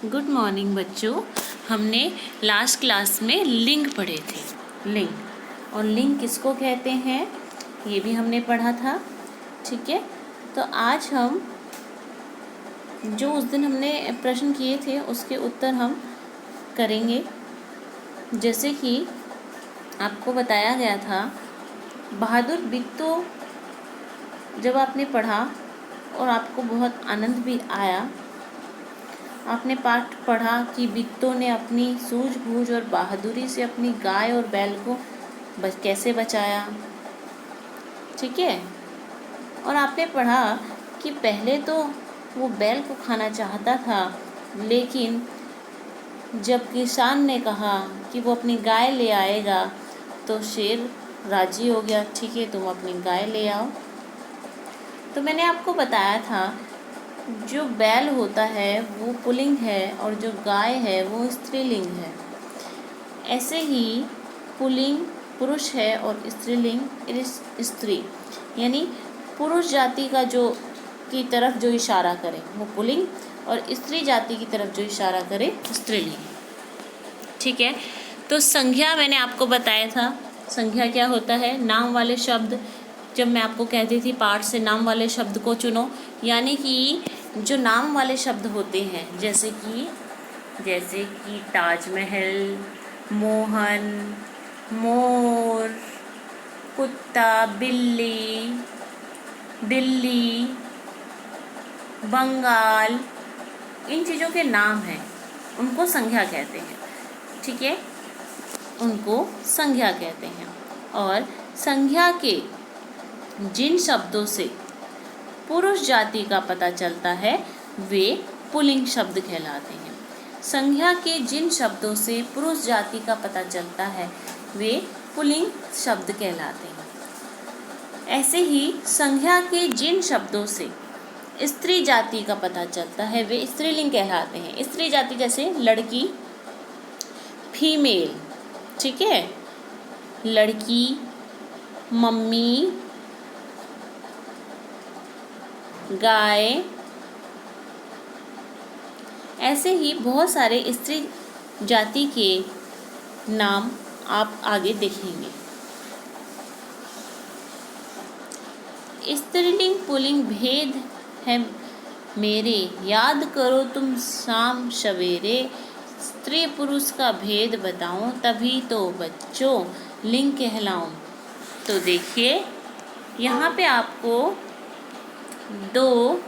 Good morning बच्चों। हमने last class में लिंग पढ़े थे। लिंग और लिंग किसको कहते हैं ये भी हमने पढ़ा था। ठीक है, तो आज हम जो उस दिन हमने प्रश्न किए थे उसके उत्तर हम करेंगे। जैसे कि आपको बताया गया था बहादुर बित्तो, जब आपने पढ़ा और आपको बहुत आनंद भी आया, आपने पाठ पढ़ा कि बित्तो ने अपनी सूझबूझ और बहादुरी से अपनी गाय और बैल को कैसे बचाया। ठीक है, और आपने पढ़ा कि पहले तो वो बैल को खाना चाहता था, लेकिन जब किसान ने कहा कि वो अपनी गाय ले आएगा तो शेर राजी हो गया। ठीक है, तुम अपनी गाय ले आओ। तो मैंने आपको बताया था जो बैल होता है वो पुल्लिंग है और जो गाय है वो स्त्रीलिंग है। ऐसे ही पुल्लिंग पुरुष है और स्त्रीलिंग स्त्री, यानी पुरुष जाति का जो की तरफ जो इशारा करे वो पुल्लिंग और स्त्री जाति की तरफ जो इशारा करे स्त्रीलिंग। ठीक है, तो संज्ञा मैंने आपको बताया था। संज्ञा क्या होता है? नाम वाले शब्द। जब मैं आपको कहती थी पाठ से नाम वाले शब्द को चुनो, यानी कि जो नाम वाले शब्द होते हैं जैसे कि ताजमहल, मोहन, मोर, कुत्ता, बिल्ली, दिल्ली, बंगाल, इन चीज़ों के नाम हैं, उनको संज्ञा कहते हैं। ठीक है, उनको संज्ञा कहते हैं। और संज्ञा के जिन शब्दों से पुरुष जाति का पता चलता है वे पुल्लिंग शब्द कहलाते हैं। संज्ञा के जिन शब्दों से पुरुष जाति का पता चलता है वे पुल्लिंग शब्द कहलाते हैं। ऐसे ही संज्ञा के जिन शब्दों से स्त्री जाति का पता चलता है वे स्त्रीलिंग कहलाते हैं। स्त्री जाति जैसे लड़की, फीमेल। ठीक है, लड़की, मम्मी, गाय। ऐसे ही बहुत सारे स्त्री जाति के नाम आप आगे देखेंगे। स्त्रीलिंग पुल्लिंग भेद है मेरे, याद करो तुम शाम सवेरे, स्त्री पुरुष का भेद बताऊं तभी तो बच्चों लिंग कहलाऊं। तो देखिए यहाँ पे आपको 2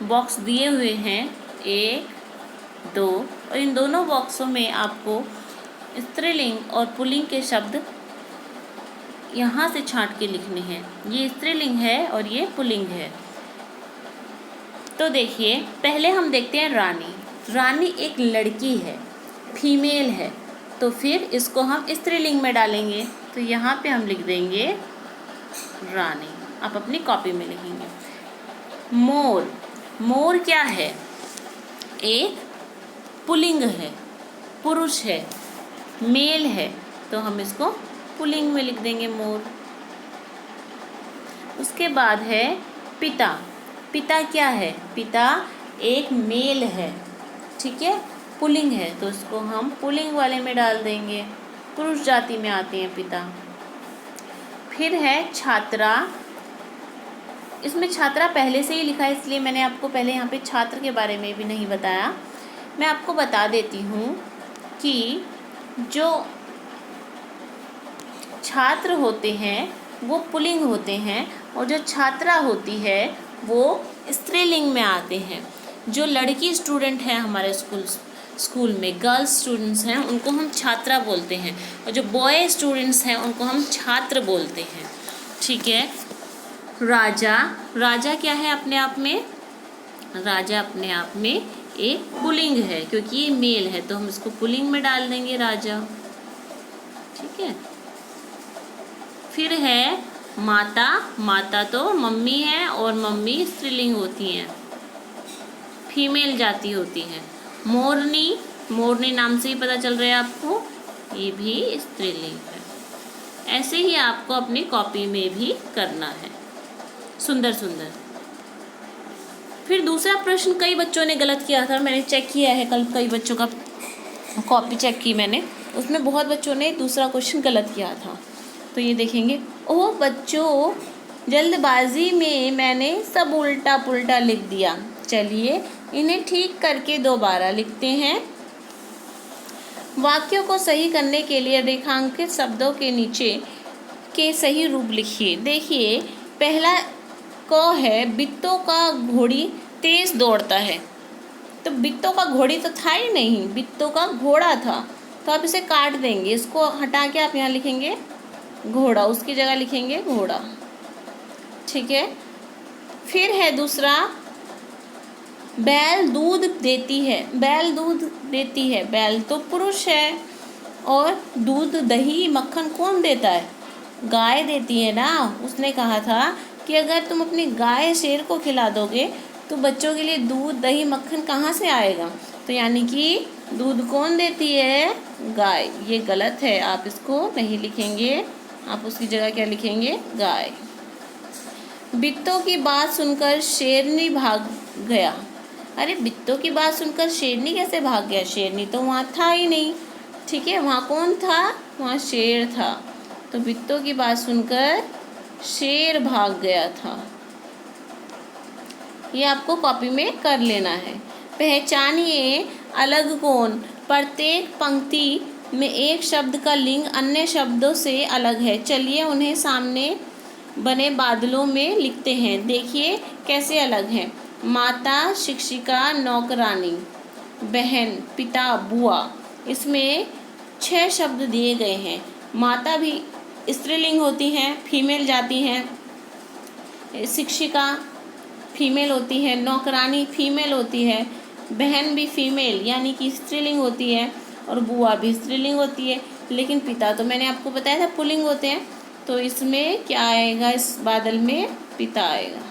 बॉक्स दिए हुए हैं, 1, 2, और इन दोनों बॉक्सों में आपको स्त्रीलिंग और पुल्लिंग के शब्द यहाँ से छांट के लिखने हैं। ये स्त्रीलिंग है और ये पुल्लिंग है। तो देखिए पहले हम देखते हैं रानी। रानी एक लड़की है, फीमेल है, तो फिर इसको हम स्त्रीलिंग में डालेंगे। तो यहाँ पे हम लिख देंगे रानी। आप अपनी कॉपी में लिखेंगे। मोर, मोर क्या है? एक पुल्लिंग है, पुरुष है, मेल है, तो हम इसको पुल्लिंग में लिख देंगे मोर। उसके बाद है पिता। पिता क्या है? पिता एक मेल है, ठीक है, पुल्लिंग है, तो इसको हम पुल्लिंग वाले में डाल देंगे, पुरुष जाति में आते हैं पिता। फिर है छात्रा। इसमें छात्रा पहले से ही लिखा है, इसलिए मैंने आपको पहले यहाँ पे छात्र के बारे में भी नहीं बताया। मैं आपको बता देती हूँ कि जो छात्र होते हैं वो पुल्लिंग होते हैं और जो छात्रा होती है वो स्त्रीलिंग में आते हैं। जो लड़की स्टूडेंट हैं हमारे स्कूल में, गर्ल्स स्टूडेंट्स हैं, उनको हम छात्रा बोलते हैं, और जो बॉय स्टूडेंट्स हैं उनको हम छात्र बोलते हैं। ठीक है। राजा, राजा क्या है अपने आप में? राजा अपने आप में एक पुल्लिंग है, क्योंकि ये मेल है, तो हम इसको पुल्लिंग में डाल देंगे राजा। ठीक है। फिर है माता। माता तो मम्मी है और मम्मी स्त्रीलिंग होती हैं, फीमेल जाति होती है। मोरनी, मोरनी नाम से ही पता चल रहा है आपको, ये भी स्त्रीलिंग है। ऐसे ही आपको अपनी कॉपी में भी करना है, सुंदर सुंदर। फिर दूसरा प्रश्न कई बच्चों ने गलत किया था, मैंने चेक किया है, कल कई बच्चों का कॉपी चेक की मैंने, उसमें बहुत बच्चों ने दूसरा क्वेश्चन गलत किया था। तो ये देखेंगे, ओह बच्चों जल्दबाजी में मैंने सब उल्टा पुल्टा लिख दिया। चलिए इन्हें ठीक करके दोबारा लिखते हैं। वाक्यों को सही करने के लिए रेखांकित शब्दों के नीचे के सही रूप लिखिए। देखिए पहला क है, बित्तों का घोड़ी तेज दौड़ता है। तो बित्तों का घोड़ी तो था ही नहीं, बित्तों का घोड़ा था, तो आप इसे काट देंगे, इसको हटा के आप यहाँ लिखेंगे घोड़ा, उसकी जगह लिखेंगे घोड़ा। ठीक है। फिर है दूसरा, बैल दूध देती है। बैल दूध देती है, बैल तो पुरुष है, और दूध दही मक्खन कौन देता है? गाय देती है ना। उसने कहा था कि अगर तुम अपनी गाय शेर को खिला दोगे तो बच्चों के लिए दूध दही मक्खन कहाँ से आएगा? तो यानी कि दूध कौन देती है? गाय। ये गलत है, आप इसको नहीं लिखेंगे, आप उसकी जगह क्या लिखेंगे? गाय। बित्तों की बात सुनकर शेरनी भाग गया। अरे बित्तों की बात सुनकर शेरनी कैसे भाग गया? शेरनी तो वहाँ था ही नहीं। ठीक है, वहाँ कौन था? वहाँ शेर था। तो बित्तों की बात सुनकर शेर भाग गया था। ये आपको कॉपी में कर लेना है। पहचानिए अलग कौन। प्रत्येक पंक्ति में एक शब्द का लिंग अन्य शब्दों से अलग है। चलिए उन्हें सामने बने बादलों में लिखते हैं। देखिए कैसे अलग हैं। माता, शिक्षिका, नौकरानी, बहन, पिता, बुआ। इसमें 6 शब्द दिए गए हैं। माता भी स्त्रीलिंग होती हैं, फीमेल जाती हैं। शिक्षिका फीमेल होती है, नौकरानी फीमेल होती है, बहन भी फीमेल यानी कि स्त्रीलिंग होती है, और बुआ भी स्त्रीलिंग होती है। लेकिन पिता तो मैंने आपको बताया था पुल्लिंग होते हैं। तो इसमें क्या आएगा? इस बादल में पिता आएगा।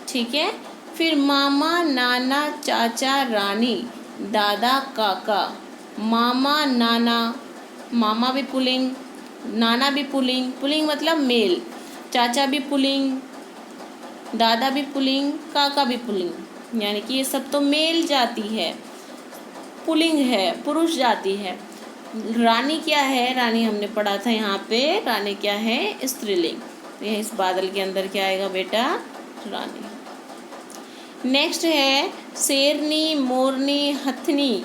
ठीक है। फिर मामा, नाना, चाचा, रानी, दादा, काका। मामा, नाना, मामा भी पुल्लिंग, नाना भी पुल्लिंग, पुल्लिंग मतलब मेल, चाचा भी पुल्लिंग, दादा भी पुल्लिंग, काका भी पुल्लिंग, यानी कि ये सब तो मेल जाती है, पुल्लिंग है, पुरुष जाती है। रानी क्या है? रानी हमने पढ़ा था यहाँ पे, रानी क्या है? स्त्रीलिंग। तो यह इस बादल के अंदर क्या आएगा बेटा? रानी। नेक्स्ट है शेरनी, मोरनी, हथनी,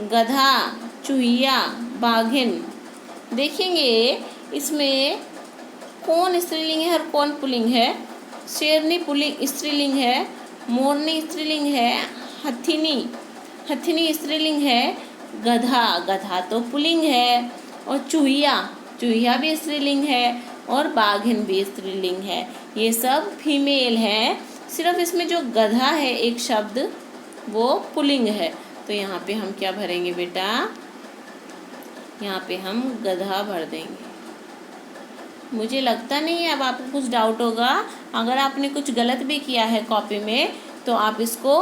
गधा, चूहिया, बाघिन। देखेंगे इसमें कौन स्त्रीलिंग है और कौन पुल्लिंग है? शेरनी पुल्लिंग स्त्रीलिंग है, मोरनी स्त्रीलिंग है, हथिनी स्त्रीलिंग है, गधा तो पुल्लिंग है, और चूहिया भी स्त्रीलिंग है, और बाघिन भी स्त्रीलिंग है। ये सब फीमेल है। सिर्फ इसमें जो गधा है एक शब्द वो पुल्लिंग है। तो यहाँ पे हम क्या भरेंगे बेटा? यहाँ पे हम गधा भर देंगे। मुझे लगता नहीं है अब आपको कुछ डाउट होगा। अगर आपने कुछ गलत भी किया है कॉपी में तो आप इसको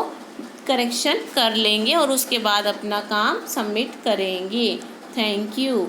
करेक्शन कर लेंगे और उसके बाद अपना काम सबमिट करेंगे। Thank you.